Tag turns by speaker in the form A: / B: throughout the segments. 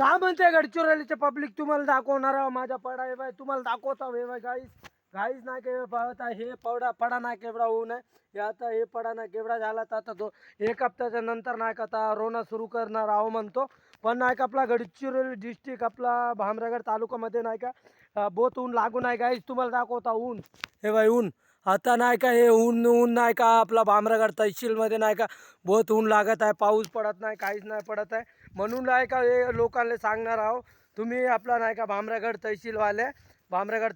A: का म्हणते गडचिरोलीचे पब्लिक तुम्हाला दाखवणार आहे माझ्या पडा आहे बाय तुम्हाला दाखवता हे बाय गाईस गाईस नाही के पाहता हे पडा नाही केवढा होऊ नये हे आता हे पडा नाही केवढा झाला तर आता तो एक हप्त्याच्या नंतर नाही का आता रोना सुरू करणार आहो म्हणतो पण नाही का आपला गडचिरोली डिस्ट्रिक्ट आपला भामरागड तालुक्यामध्ये नाही का बोत ऊन लागू नाही गाईस तुम्हाला दाखवता ऊन हे बाय ऊन आता नाही का हे ऊन ऊन नाही का आपला भामरागड तहसीलमध्ये नाही का बहुत ऊन लागत आहे पाऊस पडत नाही काहीच नाही पडत आहे म्हणून नाही का हे लोकांना सांगणार आहो तुम्ही आपला नाही का भामरागड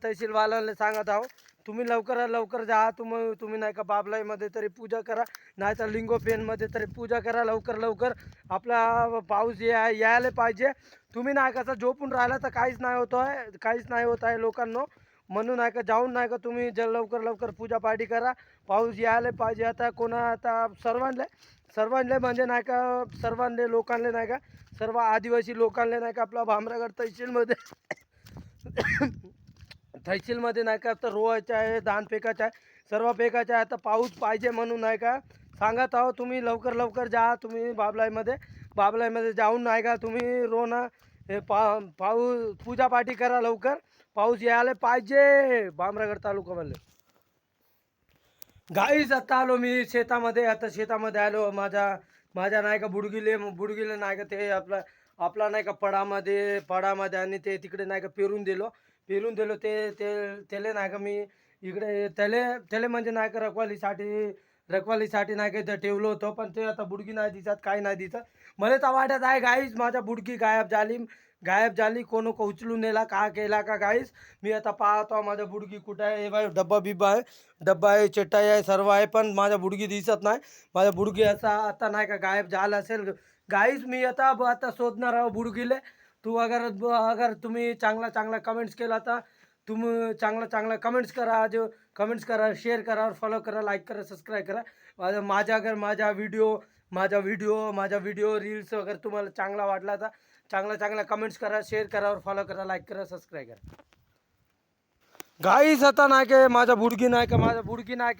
A: तहसीलवाल्यांना सांगत आहो तुम्ही लवकरात लवकर जा तुम्ही नाही का बाबलाईमध्ये तरी पूजा करा नाही तर लिंगोफेनमध्ये तरी पूजा करा लवकर लवकर आपला पाऊस यायला पाहिजे तुम्ही नाही कसं झोपून राहिला तर काहीच नाही होत आहे लोकांना म्हणून नाही का जाऊन नाही का तुम्ही लवकर लवकर पूजापाठी करा पाऊस यायला पाहिजे आता आता सर्वांना म्हणजे नाही का सर्वांना लोकांना नाही का सर्व आदिवासी लोकांना नाही का आपला भामरागड तहसीलमध्ये नाही का तर रोवायचं आहे धान फेकायचं आहे सर्व फेकायचं आहे आता पाऊस पाहिजे म्हणून नाही का सांगत आहो तुम्ही लवकर लवकर जा तुम्ही बाबलाईमध्ये जाऊन नाही का तुम्ही रोना हे पाऊस पूजापाठी करा लवकर पाऊस यायला पाहिजे भामरागड तालुक्यामध्ये गाईच आता आलो मी शेतामध्ये आता शेतामध्ये आलो माझ्या नाही का बुडगिले नाही का ते आपला नाही का पडामध्ये आणि ते तिकडे नाही का पेरून दिलो त्याला नाही का मी इकडे त्याले म्हणजे नाही का रखवालीसाठी नाही का इथं ठेवलं होतं पण ते आता बुडगी नाही दिसत काय नाही दिसत मला तर वाटत आहे गाईच माझ्या बुडगी गायब झाली कोण उचलून नेला का केला का गाईस मी आता पाहतो माझ्या बुडगी कुठं आहे हे बाय डब्बा आहे चटाई आहे सर्व आहे पण माझ्या बुडगी दिसत नाही माझ्या बुडगी असा आता नाही का गायब झाला असेल गाईस मी आता शोधणार आहो बुडगीले तू अगर तुम्ही चांगला कमेंट्स केला तर तुम्ही चांगला कमेंट्स करा शेअर करा फॉलो करा लाईक करा सबस्क्राईब करा माझा व्हिडिओ रील्स वगैरे तुम्हाला चांगला वाटला तर चांगला कमेंट्स करा शेअर करा फॉलो करा लाईक करा सबस्क्राईब करा गाईस आता नाही का माझा बुडगी नाही का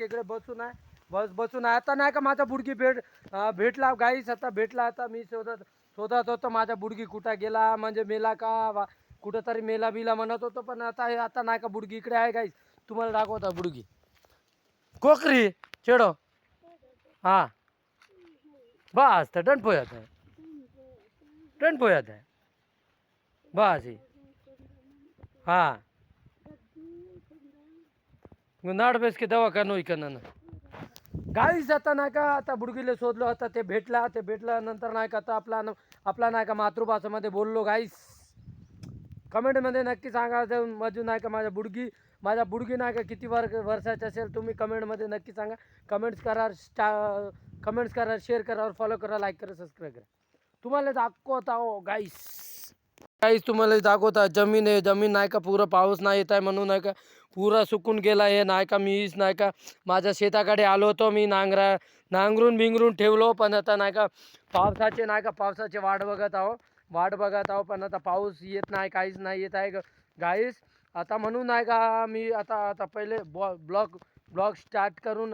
A: इकडे बसून आहे आता नाही का माझा बुडगी भेटला गाईस आता भेटला आता मी शोधत होतो माझा बुडगी कुठं गेला म्हणजे मेला का कुठंतरी मेला बिला म्हणत होतो पण आता नाही का बुडगी इकडे आहे गाईस तुम्हाला दाखवता बुडगी कोकरी चेडो हां बस तर डन पोयात आहे बस हाँ नाड बेस के दवा का इकडनं गाईस आता नाही का आता बुडगीला शोधलो आता ते भेटल्यानंतर नाही का आता आपला नाही का मातृभाषेमध्ये बोललो गाईस कमेंटमध्ये नक्की सांगा मजू नाही का माझ्या बुडगी नाही का किती वर्षाची असेल तुम्ही कमेंटमध्ये नक्की सांगा कमेंट्स करा शेअर करा फॉलो करा लाईक करा सबस्क्राईब करा तुम्हाला दाखवत आहो गाईस तुम्हाला दाखवता जमीन नाही का पुरा पाऊस नाही येत आहे म्हणून नाही का पुरा सुकून गेला आहे नाही का मीच नाही का माझ्या शेताकडे आलो होतो मी नांगरून बिंगरून ठेवलो पण आता नाही का पावसाचे वाट बघत आहो पण आता पाऊस येत नाही काहीच नाही येत आहे गाईस आता म्हणून नाही का मी आता पहिले ब्लॉग स्टार्ट करून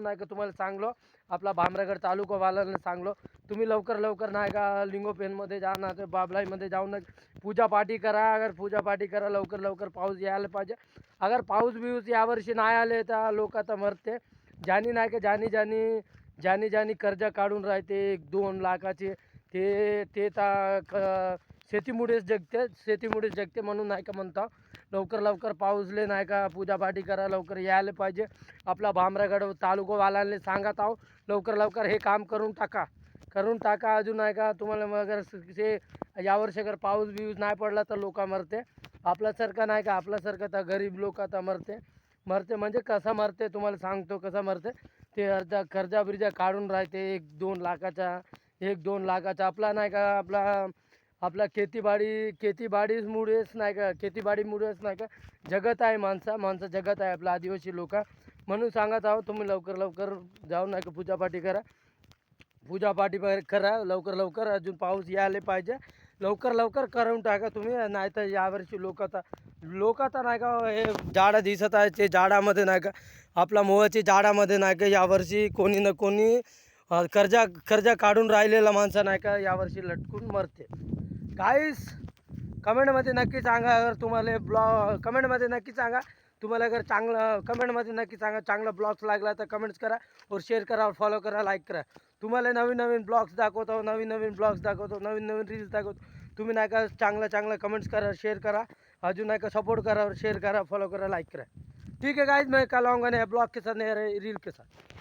A: नाही का तुम्हाला सांगलो आपला भामरागड तालुकावाल्यांना सांगलो तुम्ही लवकर नाही का लिंगोफेनमध्ये जा ना तर बाबलाईमध्ये जाऊन पूजापाठी करा लवकर पाऊस यायला पाहिजे अगर पाऊस बिऊस यावर्षी नाही आले तर लोक आता मरते ज्यानी नाही का ज्यानी कर्ज काढून राहते 1-2 लाखाचे ते शेतीमुळेच जगते म्हणून नाही का म्हणता लवकर पाऊसले नाही का पूजापाठी करा लवकर यायला पाहिजे आपला भामरागड तालुकावाल्यांना सांगत आहो लवकर हे काम करून टाका अजून नाही का तुम्हाला अगर यावर्षी अगर पाऊस बिऊस नाही पडला तर लोक मरते आपल्यासारखं तर गरीब लोक आता मरते म्हणजे कसं मरते तुम्हाला सांगतो कसं मरते ते अर्धा कर्जा काढून राहते 1-2 लाखाचा आपला नाही का आपला शेतीबाडीमुळेच नाही का जगत आहे माणसं जगत आहे आपला आदिवासी लोक म्हणून सांगत आहोत तुम्ही लवकर जाऊन नाही का पूजापाठी करा लवकर अजून पाऊस यायला पाहिजे लवकर करून टाका तुम्ही नाही तर यावर्षी लोक आता नाही का हे झाडं दिसत आहे ते झाडामध्ये नाही का आपला मोहाची झाडामध्ये नाही का यावर्षी कोणी ना कोणी कर्जा काढून राहिलेला माणसं नाही का यावर्षी लटकून मरते गाईस कमेंटमध्ये नक्की सांगा अगर तुम्हाला कमेंटमध्ये नक्की सांगा तुम्हाला अगर चांगलं कमेंटमध्ये नक्की सांगा चांगला ब्लॉग्स लागला तर कमेंट्स करा और शेअर करा और फॉलो करा लाईक करा. तुम्हाला नवीन नवीन ब्लॉग्स दाखवतो नवीन नवीन ब्लॉग्स दाखवतो नवीन नवीन रील्स दाखवतो. तुम्ही नाही का चांगलं कमेंट्स करा शेअर करा अजून नाही का सपोर्ट करा और शेअर करा फॉलो करा लाइक करा. ठीक है गाइस मैं कल आऊँगा नया ब्लॉग के साथ नया रील के साथ.